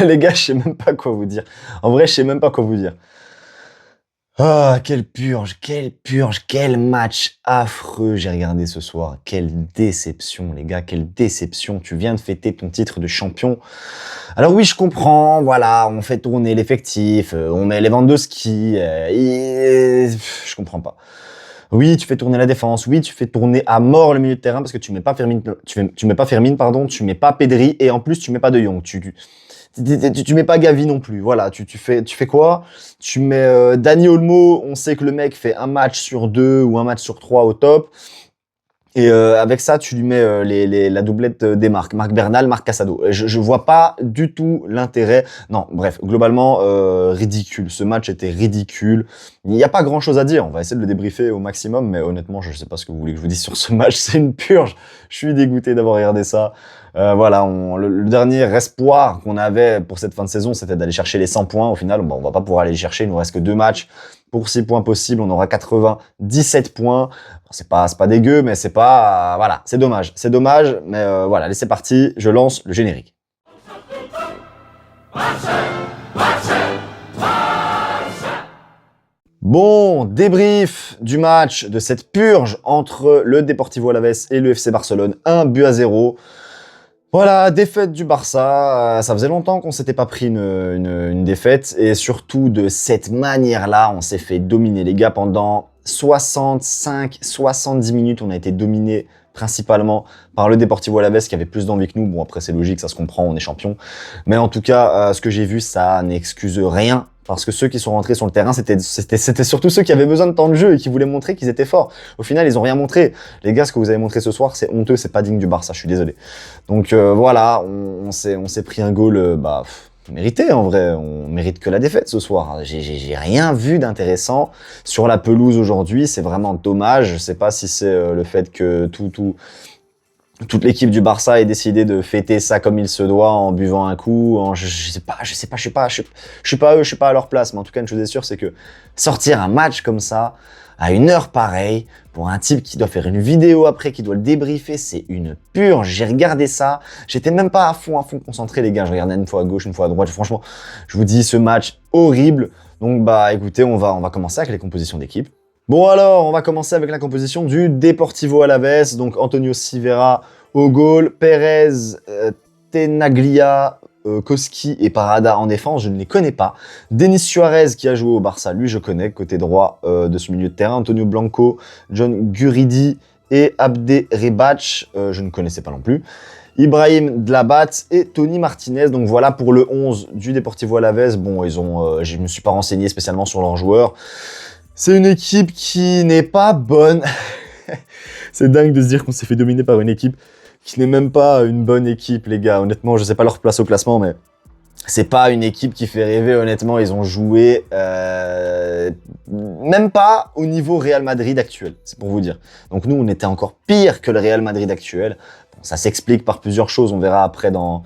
Les gars, je sais même pas quoi vous dire. En vrai, je sais même pas quoi vous dire. Ah, quelle purge, quel match affreux j'ai regardé ce soir. Quelle déception, les gars, quelle déception. Tu viens de fêter ton titre de champion. Alors oui, je comprends, voilà, on fait tourner l'effectif, on met les Lewandowski, je comprends pas. Oui, tu fais tourner la défense, oui, tu fais tourner à mort le milieu de terrain parce que tu mets pas Firmine, tu mets pas Firmine, pardon, tu mets pas Pedri et en plus tu mets pas De Jong. Tu mets pas Gavi non plus. Voilà, tu fais quoi? Tu mets Dani Olmo, on sait que le mec fait un match sur deux ou un match sur trois au top. Et avec ça, tu lui mets la doublette des marques, Marc Bernal, Marc Casado. Je vois pas du tout l'intérêt. Non, bref, globalement, ridicule. Ce match était ridicule. Il n'y a pas grand-chose à dire. On va essayer de le débriefer au maximum, mais honnêtement, je sais pas ce que vous voulez que je vous dise sur ce match. C'est une purge. Je suis dégoûté d'avoir regardé ça. Voilà, le dernier espoir qu'on avait pour cette fin de saison, c'était d'aller chercher les 100 points. Au final, bon, on va pas pouvoir aller les chercher. Il nous reste que 2 matchs. Pour 6 points possibles, on aura 97 points. Bon, c'est pas dégueu, mais c'est pas, voilà, c'est dommage. C'est dommage, mais voilà, allez, c'est parti. Je lance le générique. Bon, débrief du match, de cette purge entre le Deportivo Alavés et le FC Barcelone. 1-0. Voilà, défaite du Barça. Ça faisait longtemps qu'on s'était pas pris une défaite. Et surtout, de cette manière-là, on s'est fait dominer, les gars, pendant 65-70 minutes. On a été dominé principalement par le Deportivo Alavés qui avait plus d'envie que nous. Bon, après, c'est logique, ça se comprend, on est champion. Mais en tout cas, ce que j'ai vu, ça n'excuse rien. Parce que ceux qui sont rentrés sur le terrain, c'était surtout ceux qui avaient besoin de temps de jeu et qui voulaient montrer qu'ils étaient forts. Au final, ils ont rien montré. Les gars, ce que vous avez montré ce soir, c'est honteux, c'est pas digne du Barça, je suis désolé. Donc voilà, on s'est pris un goal mérité en vrai. On mérite que la défaite ce soir. J'ai rien vu d'intéressant sur la pelouse aujourd'hui. C'est vraiment dommage. Je sais pas si c'est le fait que toute l'équipe du Barça ait décidé de fêter ça comme il se doit en buvant un coup. Je sais pas, je suis pas eux, je suis pas à leur place. Mais en tout cas, une chose est sûre, c'est que sortir un match comme ça à une heure pareille pour un type qui doit faire une vidéo après, qui doit le débriefer, c'est une purge. J'ai regardé ça, j'étais même pas à fond concentré, les gars. Je regardais une fois à gauche, une fois à droite. Franchement, je vous dis, ce match horrible. Donc bah écoutez, on va commencer avec les compositions d'équipe. Bon alors, on va commencer avec la composition du Deportivo Alavés. Donc Antonio Silveira au goal, Pérez, Tenaglia, Koski et Parada en défense, je ne les connais pas. Denis Suarez qui a joué au Barça, lui je connais, côté droit de ce milieu de terrain. Antonio Blanco, John Guridi et Abde Rebac, je ne connaissais pas non plus. Ibrahim Dlabat et Tony Martinez. Donc voilà pour le 11 du Deportivo Alavés. Bon, je ne me suis pas renseigné spécialement sur leurs joueurs. C'est une équipe qui n'est pas bonne. C'est dingue de se dire qu'on s'est fait dominer par une équipe qui n'est même pas une bonne équipe, les gars. Honnêtement, je sais pas leur place au classement, mais c'est pas une équipe qui fait rêver. Honnêtement, ils ont joué même pas au niveau Real Madrid actuel, c'est pour vous dire. Donc nous, on était encore pire que le Real Madrid actuel. Bon, ça s'explique par plusieurs choses, on verra après dans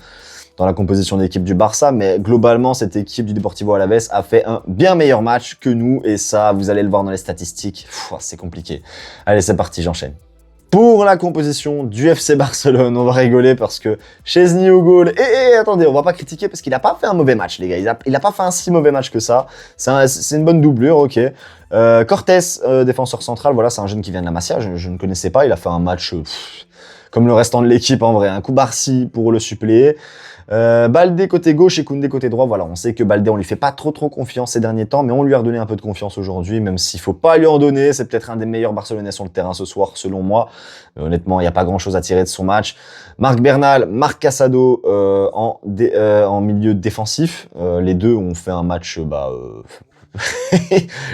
la composition d'équipe du Barça, mais globalement, cette équipe du Deportivo Alavés a fait un bien meilleur match que nous, et ça, vous allez le voir dans les statistiques. C'est compliqué. Allez, c'est parti, j'enchaîne. Pour la composition du FC Barcelone, on va rigoler parce que Chesney au goal, et attendez, on va pas critiquer parce qu'il a pas fait un mauvais match, les gars. Il a pas fait un si mauvais match que ça. C'est une bonne doublure, ok. Cortés, défenseur central, voilà, c'est un jeune qui vient de la Masia, je ne connaissais pas. Il a fait un match comme le restant de l'équipe en vrai. Un coup Barcy pour le suppléer. Baldé côté gauche et Koundé côté droit. Voilà, on sait que Baldé, on lui fait pas trop confiance ces derniers temps, mais on lui a redonné un peu de confiance aujourd'hui, même s'il faut pas lui en donner. C'est peut-être un des meilleurs Barcelonais sur le terrain ce soir, selon moi. Mais honnêtement, il n'y a pas grand-chose à tirer de son match. Marc Bernal, Marc Casado en milieu défensif. Les deux ont fait un match...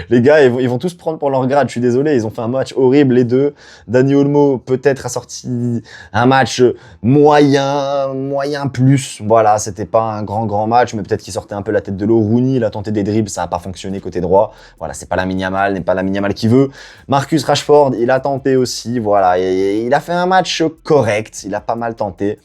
les gars, ils vont tous prendre pour leur grade, je suis désolé, ils ont fait un match horrible les deux. Dani Olmo peut-être a sorti un match moyen plus. Voilà, c'était pas un grand match, mais peut-être qu'il sortait un peu la tête de l'eau. Rooney, il a tenté des dribbles, ça a pas fonctionné côté droit. Voilà, c'est pas Lamine Yamal, n'est pas Lamine Yamal qui veut. Marcus Rashford, il a tenté aussi, voilà, il a fait un match correct, il a pas mal tenté.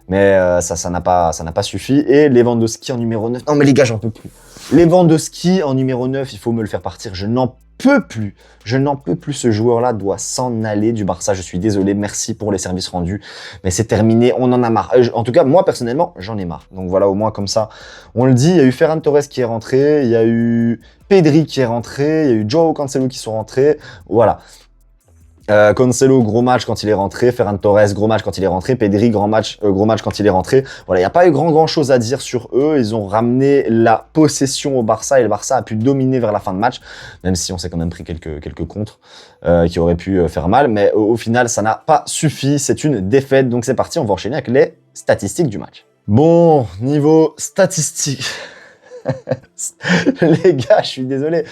Mais ça n'a pas suffi. Et Lewandowski en numéro 9. Non mais les gars, j'en peux plus. Lewandowski en numéro 9, il faut me le faire partir. Je n'en peux plus. Je n'en peux plus. Ce joueur-là doit s'en aller du Barça. Je suis désolé. Merci pour les services rendus. Mais c'est terminé. On en a marre. En tout cas, moi, personnellement, j'en ai marre. Donc voilà, au moins comme ça, on le dit. Il y a eu Ferran Torres qui est rentré. Il y a eu Pedri qui est rentré. Il y a eu Joao Cancelo qui sont rentrés. Voilà. Cancelo, gros match quand il est rentré. Ferran Torres, gros match quand il est rentré. Pedri, gros match quand il est rentré. Voilà, il n'y a pas eu grand chose à dire sur eux. Ils ont ramené la possession au Barça et le Barça a pu dominer vers la fin de match, même si on s'est quand même pris quelques contres qui auraient pu faire mal. Mais au final, ça n'a pas suffi. C'est une défaite. Donc c'est parti, on va enchaîner avec les statistiques du match. Bon, niveau statistiques. Les gars, je suis désolé,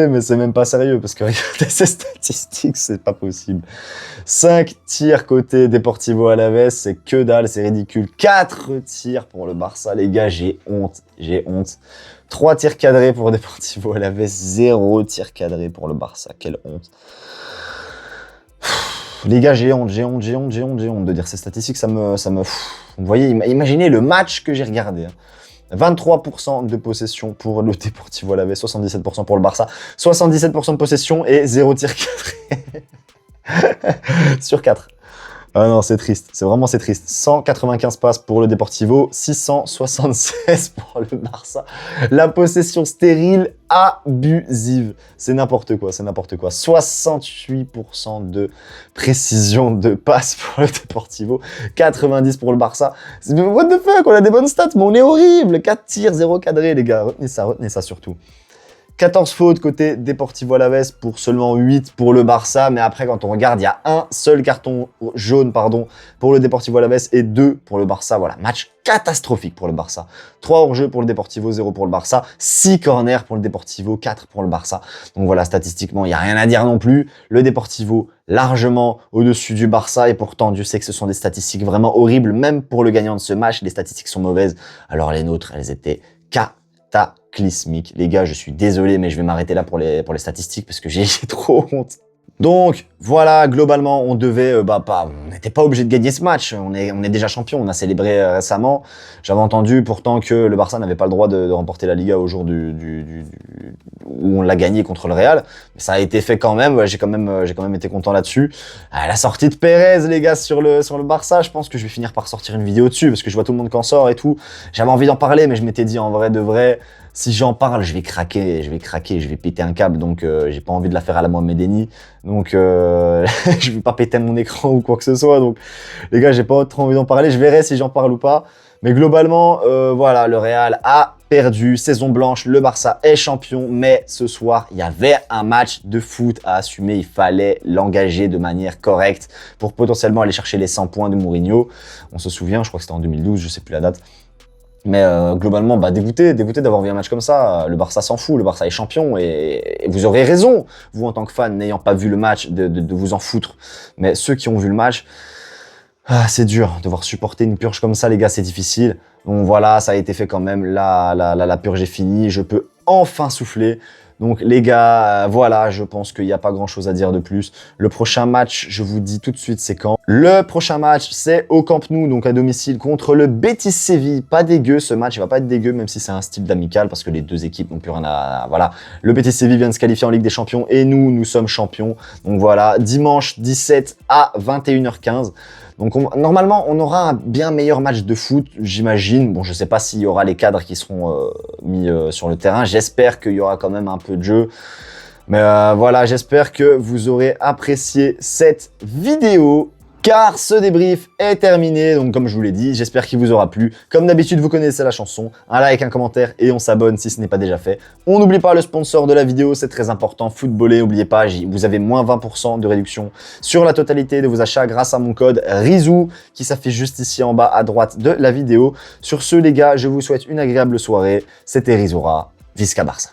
mais c'est même pas sérieux parce que regardez ces statistiques, c'est pas possible. 5 tirs côté Deportivo Alavés, c'est que dalle, c'est ridicule. 4 tirs pour le Barça, les gars, j'ai honte. 3 tirs cadrés pour Deportivo Alavés, 0 tir cadré pour le Barça, quelle honte. Les gars, j'ai honte de dire ces statistiques, ça me... Vous voyez, imaginez le match que j'ai regardé. 23% de possession pour le Deportivo Alavés, 77% pour le Barça, 77% de possession et 0 tir cadré sur 4. Ah non, c'est triste, c'est triste. 195 passes pour le Deportivo, 676 pour le Barça. La possession stérile abusive. C'est n'importe quoi. 68% de précision de passe pour le Deportivo, 90 pour le Barça. What the fuck, on a des bonnes stats, mais on est horrible. 4 tirs, 0 cadré, les gars. Retenez ça surtout. 14 fautes côté Deportivo Alavés pour seulement 8 pour le Barça. Mais après, quand on regarde, il y a un seul carton jaune pour le Deportivo Alavés et 2 pour le Barça. Voilà, match catastrophique pour le Barça. 3 hors-jeu pour le Deportivo, 0 pour le Barça. 6 corners pour le Deportivo, 4 pour le Barça. Donc voilà, statistiquement, il n'y a rien à dire non plus. Le Deportivo, largement au-dessus du Barça. Et pourtant, Dieu sait que ce sont des statistiques vraiment horribles. Même pour le gagnant de ce match, les statistiques sont mauvaises. Alors les nôtres, elles étaient cataclysmique. Les gars, je suis désolé, mais je vais m'arrêter là pour les statistiques parce que j'ai trop honte. Donc, voilà, globalement, on devait, on n'était pas obligé de gagner ce match. On est déjà champion, on a célébré récemment. J'avais entendu pourtant que le Barça n'avait pas le droit de remporter la Liga au jour où on l'a gagné contre le Real. Mais ça a été fait quand même. Ouais, j'ai quand même été content là-dessus. La sortie de Pérez, les gars, sur le Barça, je pense que je vais finir par sortir une vidéo dessus parce que je vois tout le monde qui en sort et tout. J'avais envie d'en parler, mais je m'étais dit en vrai de vrai, si j'en parle, je vais craquer, je vais péter un câble. Donc, j'ai pas envie de la faire à la Mohamed Eni. Donc, je vais pas péter mon écran ou quoi que ce soit. Donc, les gars, j'ai pas trop envie d'en parler. Je verrai si j'en parle ou pas. Mais globalement, voilà, le Real a perdu, saison blanche, le Barça est champion. Mais ce soir, il y avait un match de foot à assumer. Il fallait l'engager de manière correcte pour potentiellement aller chercher les 100 points de Mourinho. On se souvient, je crois que c'était en 2012, je sais plus la date. Mais globalement, dégoûté d'avoir vu un match comme ça. Le Barça s'en fout, le Barça est champion et vous aurez raison, vous en tant que fan, n'ayant pas vu le match, de vous en foutre. Mais ceux qui ont vu le match, c'est dur. Devoir supporter une purge comme ça, les gars, c'est difficile. Donc voilà, ça a été fait quand même. La purge est finie, je peux enfin souffler. Donc les gars, voilà, je pense qu'il n'y a pas grand-chose à dire de plus. Le prochain match, je vous dis tout de suite, c'est quand? Le prochain match, c'est au Camp Nou, donc à domicile, contre le Betis Séville. Pas dégueu, ce match, il va pas être dégueu, même si c'est un style d'amical, parce que les deux équipes n'ont plus rien à... Voilà, le Betis Séville vient de se qualifier en Ligue des Champions, et nous sommes champions. Donc voilà, dimanche 17 à 21h15. Donc normalement, on aura un bien meilleur match de foot, j'imagine. Bon, je sais pas s'il y aura les cadres qui seront mis sur le terrain. J'espère qu'il y aura quand même un peu de jeu. Mais voilà, j'espère que vous aurez apprécié cette vidéo. Car ce débrief est terminé, donc comme je vous l'ai dit, j'espère qu'il vous aura plu. Comme d'habitude, vous connaissez la chanson, un like, un commentaire et on s'abonne si ce n'est pas déjà fait. On n'oublie pas le sponsor de la vidéo, c'est très important, Footballé, n'oubliez pas, vous avez moins 20% de réduction sur la totalité de vos achats grâce à mon code RIZOU qui s'affiche juste ici en bas à droite de la vidéo. Sur ce les gars, je vous souhaite une agréable soirée, c'était Rizoura, Visca Barça.